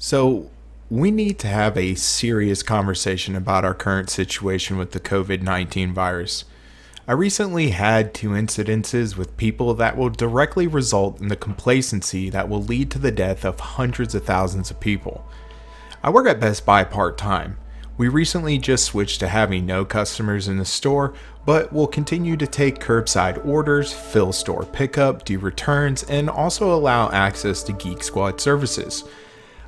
So, we need to have a serious conversation about our current situation with the COVID 19 virus. I recently had two incidences with people that will directly result in the complacency that will lead to the death of hundreds of thousands of people. I work at Best Buy part time. We recently just switched to having no customers in the store, but will continue to take curbside orders, fill store pickup, do returns, and also allow access to Geek Squad services.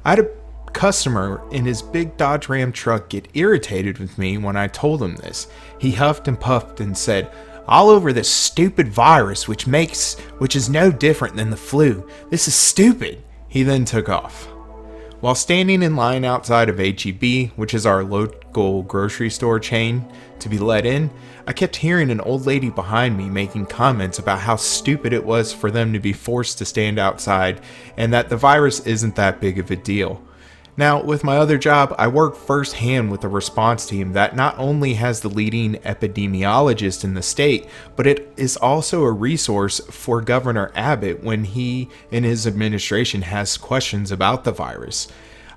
I had a customer in his big Dodge Ram truck get irritated with me when I told him this. He huffed and puffed and said, "All over this stupid virus which is no different than the flu. This is stupid." He then took off. While standing in line outside of H-E-B, which is our local grocery store chain, to be let in, I kept hearing an old lady behind me making comments about how stupid it was for them to be forced to stand outside and that the virus isn't that big of a deal. Now, with my other job, I work firsthand with a response team that not only has the leading epidemiologist in the state, but it is also a resource for Governor Abbott when he and his administration has questions about the virus.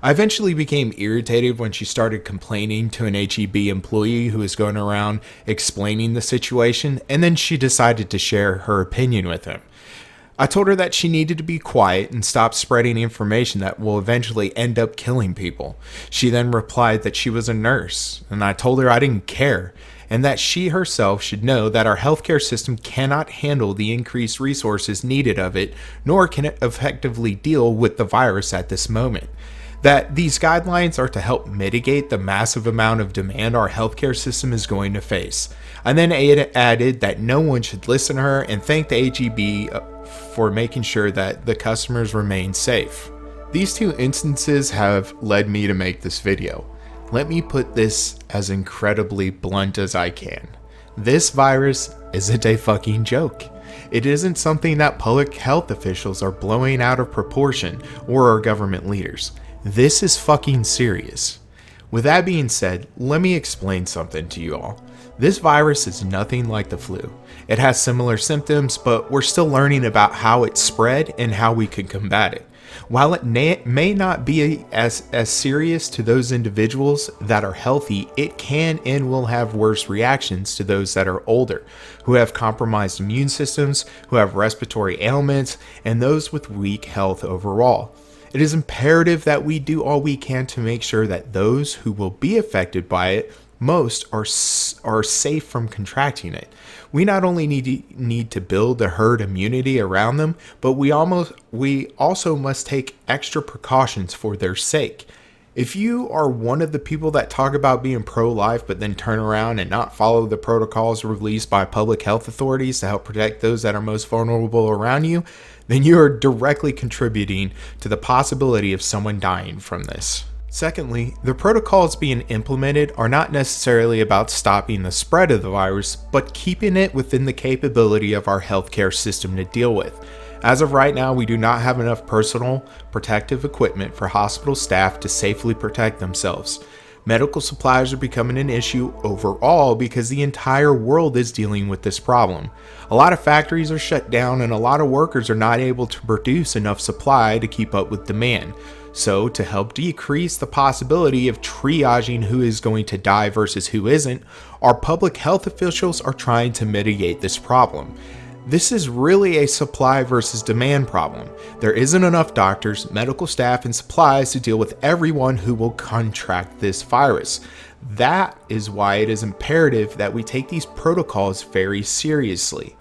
I eventually became irritated when she started complaining to an HEB employee who was going around explaining the situation, and then she decided to share her opinion with him. I told her that she needed to be quiet and stop spreading information that will eventually end up killing people. She then replied that she was a nurse, and I told her I didn't care, and that she herself should know that our healthcare system cannot handle the increased resources needed of it, nor can it effectively deal with the virus at this moment. That these guidelines are to help mitigate the massive amount of demand our healthcare system is going to face. I then added that no one should listen to her and thanked the HEB for making sure that the customers remain safe. These two instances have led me to make this video. Let me put this as incredibly blunt as I can. This virus isn't a fucking joke. It isn't something that public health officials are blowing out of proportion or our government leaders. This is fucking serious. With that being said, let me explain something to you all. This virus is nothing like the flu. It has similar symptoms, but we're still learning about how it spread and how we can combat it. While it may not be as serious to those individuals that are healthy, it can and will have worse reactions to those that are older, who have compromised immune systems, who have respiratory ailments, and those with weak health overall. It is imperative that we do all we can to make sure that those who will be affected by it most are safe from contracting it. We not only need to build the herd immunity around them, but we also must take extra precautions for their sake. If you are one of the people that talk about being pro-life but then turn around and not follow the protocols released by public health authorities to help protect those that are most vulnerable around you, then you are directly contributing to the possibility of someone dying from this. Secondly, the protocols being implemented are not necessarily about stopping the spread of the virus, but keeping it within the capability of our healthcare system to deal with. As of right now, we do not have enough personal protective equipment for hospital staff to safely protect themselves. Medical supplies are becoming an issue overall because the entire world is dealing with this problem. A lot of factories are shut down and a lot of workers are not able to produce enough supply to keep up with demand. So, to help decrease the possibility of triaging who is going to die versus who isn't, our public health officials are trying to mitigate this problem. This is really a supply versus demand problem. There isn't enough doctors, medical staff, and supplies to deal with everyone who will contract this virus. That is why it is imperative that we take these protocols very seriously.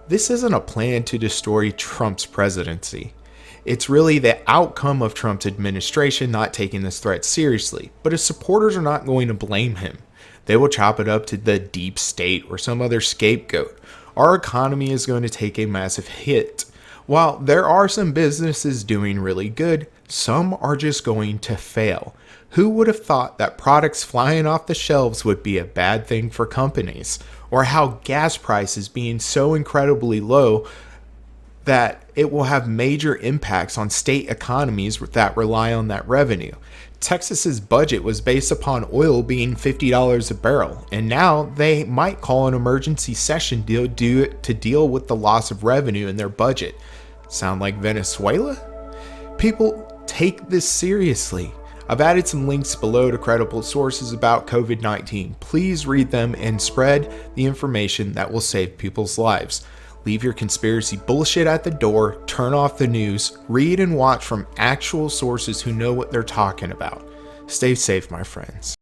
This isn't a plan to destroy Trump's presidency. It's really the outcome of Trump's administration not taking this threat seriously, but his supporters are not going to blame him. They will chop it up to the deep state or some other scapegoat. Our economy is going to take a massive hit. While there are some businesses doing really good, some are just going to fail. Who would have thought that products flying off the shelves would be a bad thing for companies? Or how gas prices being so incredibly low that it will have major impacts on state economies that rely on that revenue. Texas's budget was based upon oil being $50 a barrel, and now they might call an emergency session to deal with the loss of revenue in their budget. Sound like Venezuela? People, Take this seriously. I've added some links below to credible sources about COVID-19. Please read them and spread the information that will save people's lives. Leave your conspiracy bullshit at the door, turn off the news, read and watch from actual sources who know what they're talking about. Stay safe, my friends.